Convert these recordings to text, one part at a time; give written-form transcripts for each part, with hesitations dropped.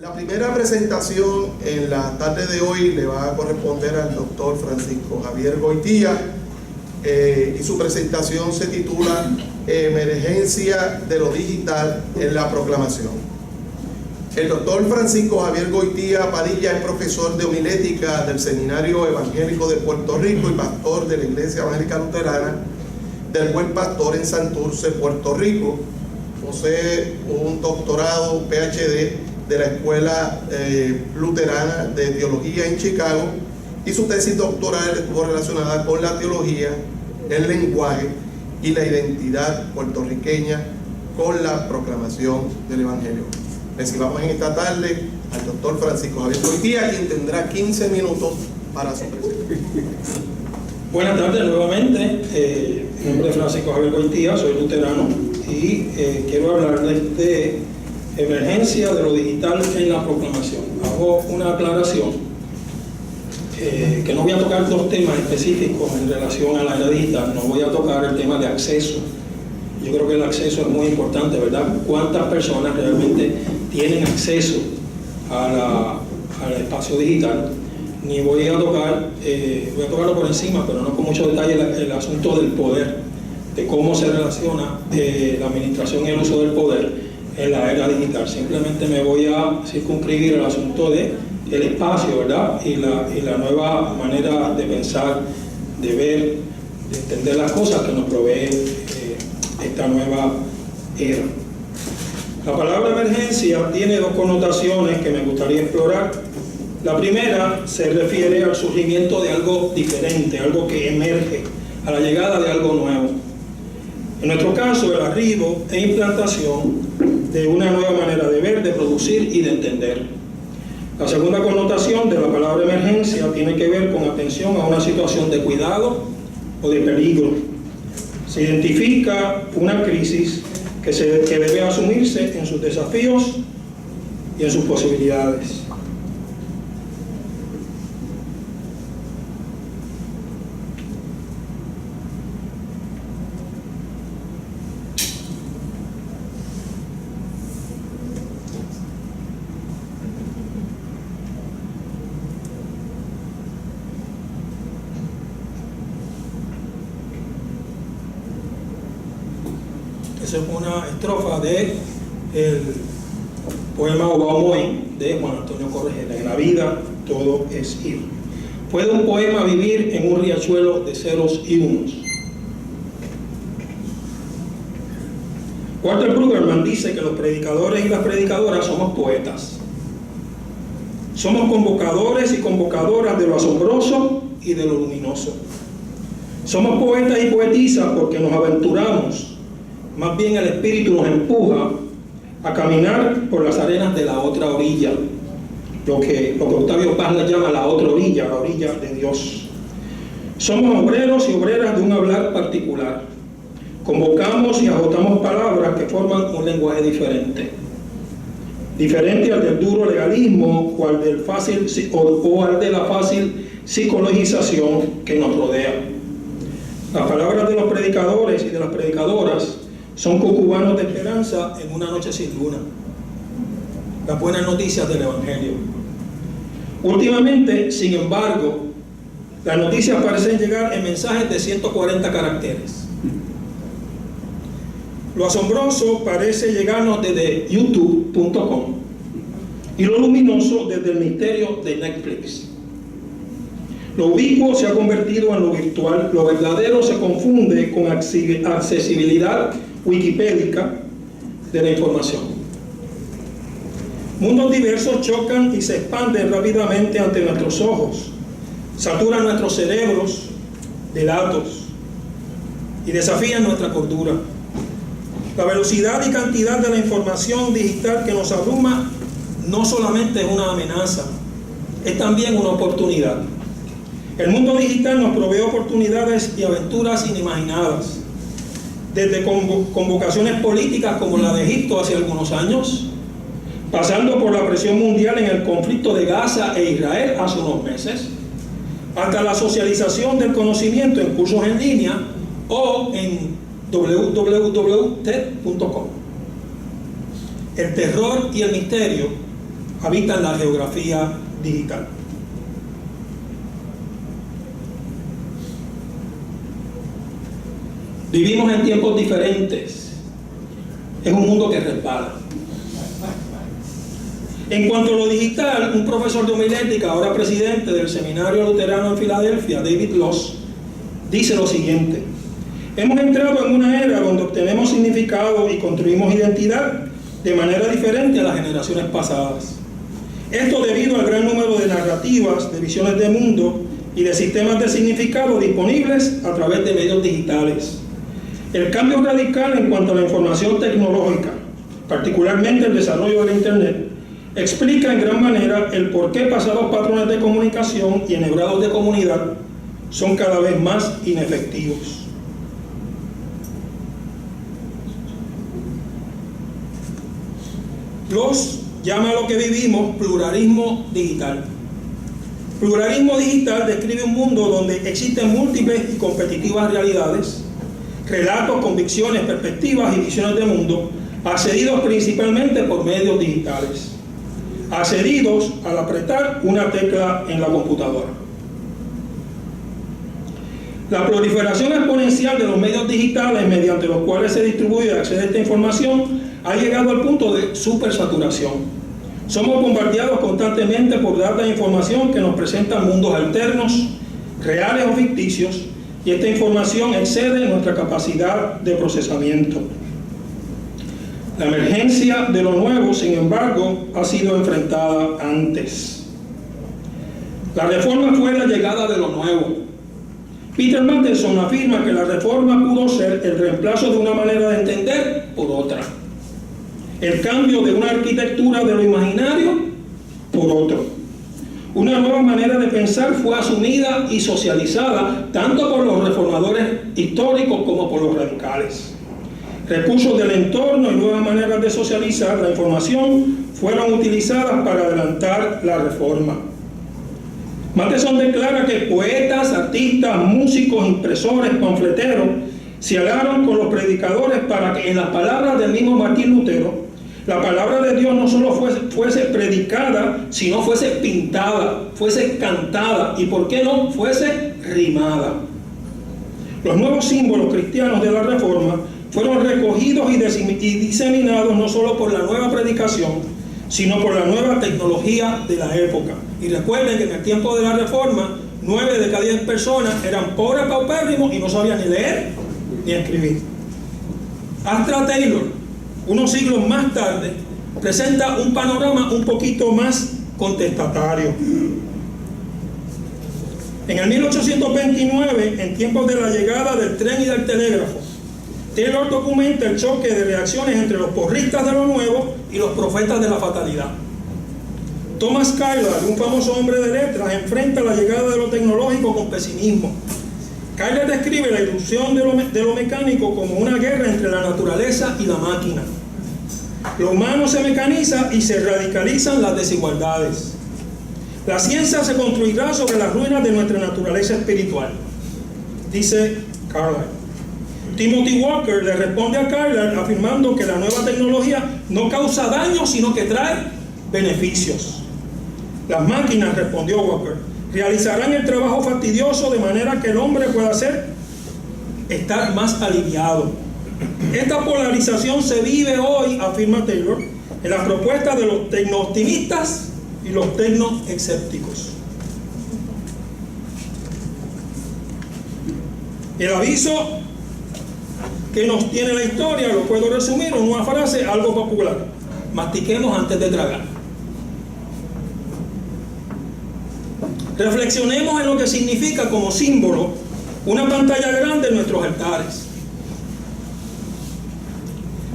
La primera presentación en la tarde de hoy le va a corresponder al doctor Francisco Javier Goitía y su presentación se titula Emergencia de lo digital en la proclamación. El doctor Francisco Javier Goitía Padilla es profesor de homilética del Seminario Evangélico de Puerto Rico y pastor de la Iglesia Evangélica Luterana del Buen Pastor en Santurce, Puerto Rico. Posee un doctorado, PhD, de la Escuela Luterana de Teología en Chicago, y su tesis doctoral estuvo relacionada con la teología, el lenguaje y la identidad puertorriqueña con la proclamación del Evangelio. Recibamos en esta tarde al doctor Francisco Javier Goitía, quien tendrá 15 minutos para su presentación. Buenas tardes nuevamente. Mi nombre es Francisco Javier Goitía, soy luterano y quiero hablarles de emergencia de lo digital en la proclamación. Hago una aclaración que no voy a tocar dos temas específicos en relación a la era digital. No voy a tocar el tema de acceso. Yo creo que el acceso es muy importante, ¿verdad? ¿Cuántas personas realmente tienen acceso al espacio digital? Ni voy a tocar, voy a tocarlo por encima, pero no con mucho detalle, el asunto del poder, de cómo se relaciona la administración y el uso del poder en la era digital. Simplemente me voy a circunscribir el asunto del espacio, ¿verdad? Y la nueva manera de pensar, de ver, de entender las cosas que nos provee esta nueva era. La palabra emergencia tiene dos connotaciones que me gustaría explorar. La primera se refiere al surgimiento de algo diferente, algo que emerge, a la llegada de algo nuevo. En nuestro caso, el arribo e implantación de una nueva manera de ver, de producir y de entender. La segunda connotación de la palabra emergencia tiene que ver con atención a una situación de cuidado o de peligro. Se identifica una crisis que debe asumirse en sus desafíos y en sus posibilidades. Esa es una estrofa del poema Obamoy de Juan Antonio Corregera. En la vida todo es ir. ¿Puede un poema vivir en un riachuelo de ceros y unos? Walter Brueggemann dice que los predicadores y las predicadoras somos poetas. Somos convocadores y convocadoras de lo asombroso y de lo luminoso. Somos poetas y poetisas porque nos aventuramos. Más bien el Espíritu nos empuja a caminar por las arenas de la otra orilla, lo que Octavio Paz le llama la otra orilla, la orilla de Dios. Somos obreros y obreras de un hablar particular. Convocamos y agotamos palabras que forman un lenguaje diferente. Diferente al del duro legalismo o al de la fácil psicologización que nos rodea. Las palabras de los predicadores y de las predicadoras son cucubanos de esperanza en una noche sin luna. Las buenas noticias del Evangelio. Últimamente, sin embargo, las noticias parecen llegar en mensajes de 140 caracteres. Lo asombroso parece llegarnos desde youtube.com y lo luminoso desde el misterio de Netflix. Lo ubicuo se ha convertido en lo virtual, lo verdadero se confunde con accesibilidad wikipédica de la información. Mundos diversos chocan y se expanden rápidamente ante nuestros ojos, saturan nuestros cerebros de datos y desafían nuestra cordura. La velocidad y cantidad de la información digital que nos abruma no solamente es una amenaza, es también una oportunidad. El mundo digital nos provee oportunidades y aventuras inimaginadas, desde convocaciones políticas como la de Egipto hace algunos años, pasando por la presión mundial en el conflicto de Gaza e Israel hace unos meses, hasta la socialización del conocimiento en cursos en línea o en www.ted.com. El terror y el misterio habitan la geografía digital. Vivimos en tiempos diferentes. Es un mundo que resbala. En cuanto a lo digital, un profesor de homilética, ahora presidente del Seminario Luterano en Filadelfia, David Loss, dice lo siguiente: hemos entrado en una era donde obtenemos significado y construimos identidad de manera diferente a las generaciones pasadas. Esto debido al gran número de narrativas, de visiones de mundo y de sistemas de significado disponibles a través de medios digitales. El cambio radical en cuanto a la información tecnológica, particularmente el desarrollo de la Internet, explica en gran manera el por qué pasados patrones de comunicación y enhebrados de comunidad son cada vez más inefectivos. Los llama a lo que vivimos pluralismo digital. Pluralismo digital describe un mundo donde existen múltiples y competitivas realidades, relatos, convicciones, perspectivas y visiones de mundo, accedidos principalmente por medios digitales, accedidos al apretar una tecla en la computadora. La proliferación exponencial de los medios digitales mediante los cuales se distribuye y accede a esta información ha llegado al punto de supersaturación. Somos bombardeados constantemente por data e información que nos presentan mundos alternos, reales o ficticios, y esta información excede nuestra capacidad de procesamiento. La emergencia de lo nuevo, sin embargo, ha sido enfrentada antes. La reforma fue la llegada de lo nuevo. Peter Matteson afirma que la reforma pudo ser el reemplazo de una manera de entender por otra. El cambio de una arquitectura de lo imaginario por otro. Una nueva manera de pensar fue asumida y socializada tanto por los reformadores históricos como por los radicales. Recursos del entorno y nuevas maneras de socializar la información fueron utilizadas para adelantar la reforma. Matteson declara que poetas, artistas, músicos, impresores, panfleteros se aliaron con los predicadores para que, en las palabras del mismo Martín Lutero, la palabra de Dios no solo fuese predicada, sino fuese pintada, fuese cantada y, ¿por qué no?, fuese rimada. Los nuevos símbolos cristianos de la Reforma fueron recogidos y diseminados no solo por la nueva predicación, sino por la nueva tecnología de la época. Y recuerden que en el tiempo de la Reforma, 9 de cada 10 personas eran pobres, paupérrimos y no sabían ni leer ni escribir. Astra Taylor, unos siglos más tarde, presenta un panorama un poquito más contestatario. En el 1829, en tiempos de la llegada del tren y del telégrafo, Taylor documenta el choque de reacciones entre los porristas de lo nuevo y los profetas de la fatalidad. Thomas Carlyle, un famoso hombre de letras, enfrenta la llegada de lo tecnológico con pesimismo. Carlyle describe la irrupción de lo mecánico como una guerra entre la naturaleza y la máquina. Lo humano se mecaniza y se radicalizan las desigualdades. La ciencia se construirá sobre las ruinas de nuestra naturaleza espiritual, dice Carlyle. Timothy Walker le responde a Carlyle afirmando que la nueva tecnología no causa daño, sino que trae beneficios. Las máquinas, respondió Walker, realizarán el trabajo fastidioso de manera que el hombre pueda estar más aliviado. Esta polarización se vive hoy, afirma Taylor, en las propuestas de los tecno-optimistas y los tecno-escépticos. El aviso que nos tiene la historia lo puedo resumir en una frase algo popular: mastiquemos antes de tragar. Reflexionemos en lo que significa como símbolo una pantalla grande en nuestros altares.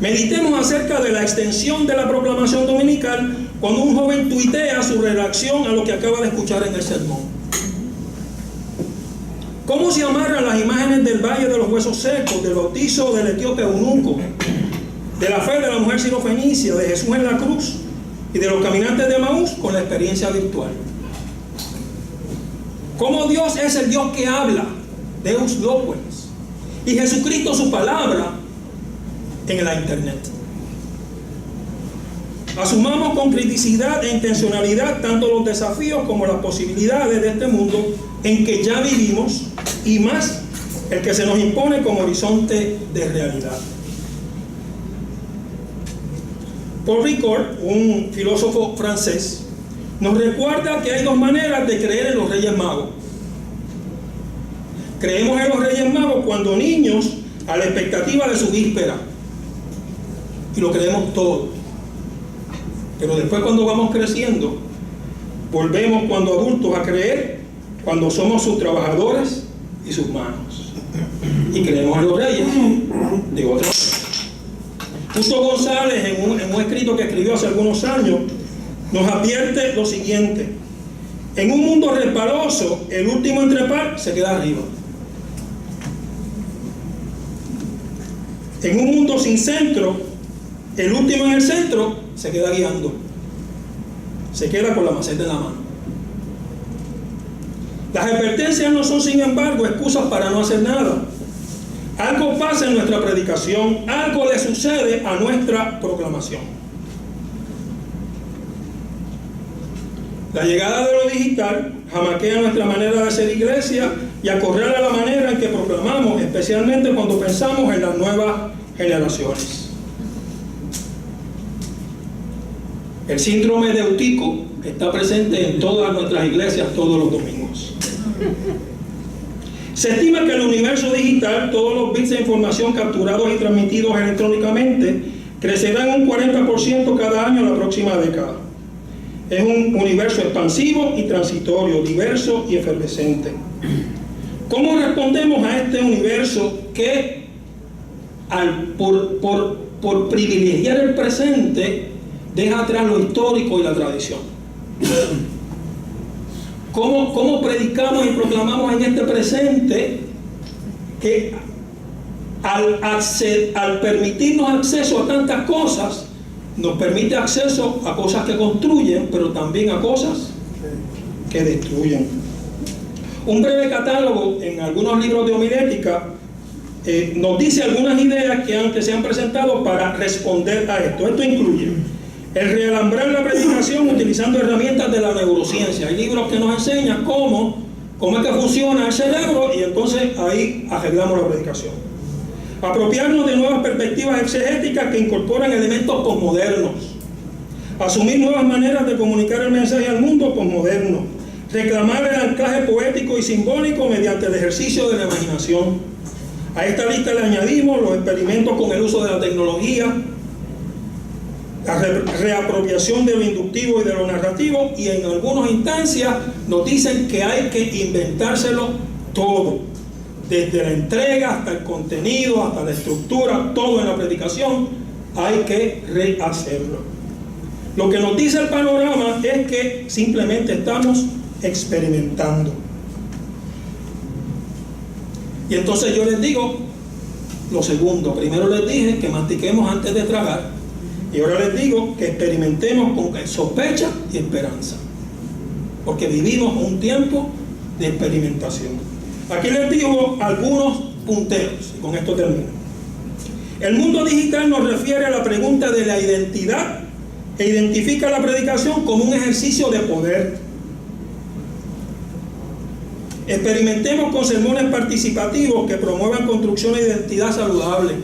Meditemos acerca de la extensión de la proclamación dominical cuando un joven tuitea su reacción a lo que acaba de escuchar en el sermón. ¿Cómo se amarran las imágenes del Valle de los Huesos Secos, del bautizo del etíope eunuco, de la fe de la mujer sirofenicia, de Jesús en la cruz y de los caminantes de Emaús con la experiencia virtual? ¿Cómo Dios es el Dios que habla, Deus Loquens, y Jesucristo su palabra en la internet? Asumamos con criticidad e intencionalidad tanto los desafíos como las posibilidades de este mundo en que ya vivimos, y más el que se nos impone como horizonte de realidad. Paul Ricoeur, un filósofo francés, nos recuerda que hay dos maneras de creer en los Reyes Magos. Creemos en los Reyes Magos cuando niños, a la expectativa de su víspera, y lo creemos todo. Pero después, cuando vamos creciendo, volvemos cuando adultos a creer cuando somos sus trabajadores y sus manos, y creemos en los reyes de otra manera. Justo González, en un escrito que escribió hace algunos años, nos advierte lo siguiente: en un mundo resbaloso, el último en trepar se queda arriba. En un mundo sin centro, el último en el centro se queda guiando, se queda con la maceta en la mano. Las advertencias no son, sin embargo, excusas para no hacer nada. Algo pasa en nuestra predicación, algo le sucede a nuestra proclamación. La llegada de lo digital jamaquea nuestra manera de hacer iglesia y acorrala la manera en que proclamamos, especialmente cuando pensamos en las nuevas generaciones. El síndrome de Eutico está presente en todas nuestras iglesias todos los domingos. Se estima que el universo digital, todos los bits de información capturados y transmitidos electrónicamente, crecerá en un 40% cada año en la próxima década. Es un universo expansivo y transitorio, diverso y efervescente. ¿Cómo respondemos a este universo que, por privilegiar el presente, deja atrás lo histórico y la tradición? ¿Cómo predicamos y proclamamos en este presente que al permitirnos acceso a tantas cosas, nos permite acceso a cosas que construyen, pero también a cosas que destruyen? Un breve catálogo en algunos libros de homilética nos dice algunas ideas que se han presentado para responder a esto. Esto incluye el realambrar la predicación utilizando herramientas de la neurociencia. Hay libros que nos enseñan cómo es que funciona el cerebro, y entonces ahí arreglamos la predicación. Apropiarnos de nuevas perspectivas exegéticas que incorporan elementos posmodernos. Asumir nuevas maneras de comunicar el mensaje al mundo posmoderno. Reclamar el anclaje poético y simbólico mediante el ejercicio de la imaginación. A esta lista le añadimos los experimentos con el uso de la tecnología, la reapropiación de lo inductivo y de lo narrativo, y en algunas instancias nos dicen que hay que inventárselo todo, desde la entrega hasta el contenido, hasta la estructura, todo en la predicación hay que rehacerlo. Lo que nos dice el panorama es que simplemente estamos experimentando. Y entonces yo les digo lo segundo. Primero les dije que mastiquemos antes de tragar, y ahora les digo que experimentemos con sospecha y esperanza, porque vivimos un tiempo de experimentación. Aquí les digo algunos punteros, y con esto termino. El mundo digital nos refiere a la pregunta de la identidad e identifica la predicación como un ejercicio de poder. Experimentemos con sermones participativos que promuevan construcción de identidad saludable,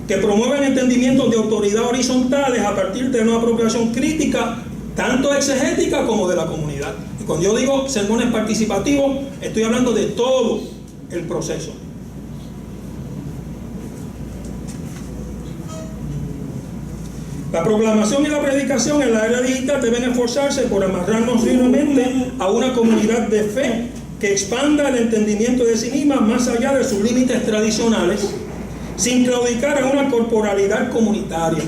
que promuevan entendimientos de autoridad horizontales a partir de una apropiación crítica, tanto exegética como de la comunidad. Y cuando yo digo sermones participativos, estoy hablando de todo el proceso. La proclamación y la predicación en la era digital deben esforzarse por amarrarnos firmemente a una comunidad de fe que expanda el entendimiento de sí misma más allá de sus límites tradicionales, sin claudicar a una corporalidad comunitaria.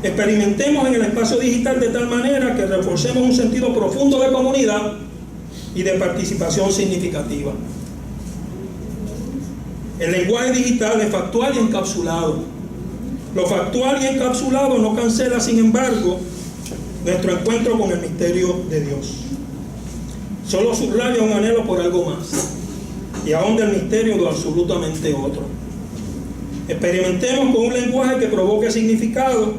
Experimentemos en el espacio digital de tal manera que reforcemos un sentido profundo de comunidad y de participación significativa. El lenguaje digital es factual y encapsulado. Lo factual y encapsulado no cancela, sin embargo, nuestro encuentro con el misterio de Dios. Solo subraya un anhelo por algo más y ahonda el misterio de absolutamente otro. Experimentemos con un lenguaje que provoque significado,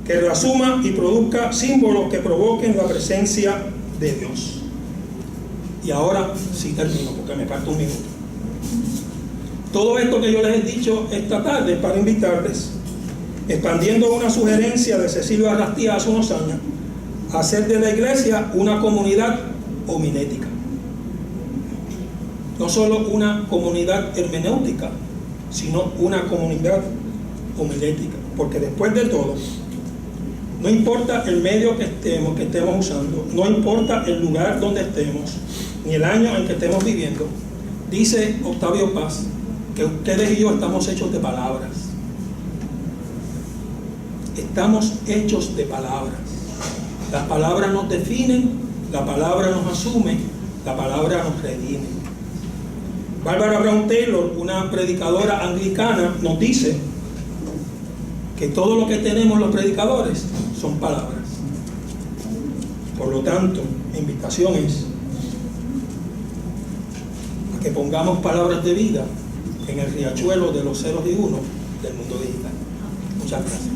que reasuma y produzca símbolos que provoquen la presencia de Dios. Y ahora sí termino, porque me falta un minuto. Todo esto que yo les he dicho esta tarde es para invitarles, expandiendo una sugerencia de Cecilio Arrastía hace unos años, a hacer de la iglesia una comunidad homilética. No solo una comunidad hermenéutica, sino una comunidad homilética. Porque después de todo, no importa el medio que estemos usando, no importa el lugar donde estemos, ni el año en que estemos viviendo, dice Octavio Paz, que ustedes y yo estamos hechos de palabras. Estamos hechos de palabras. Las palabras nos definen, la palabra nos asume, la palabra nos redime. Barbara Brown Taylor, una predicadora anglicana, nos dice que todo lo que tenemos los predicadores son palabras. Por lo tanto, mi invitación es a que pongamos palabras de vida en el riachuelo de los ceros y unos del mundo digital. Muchas gracias.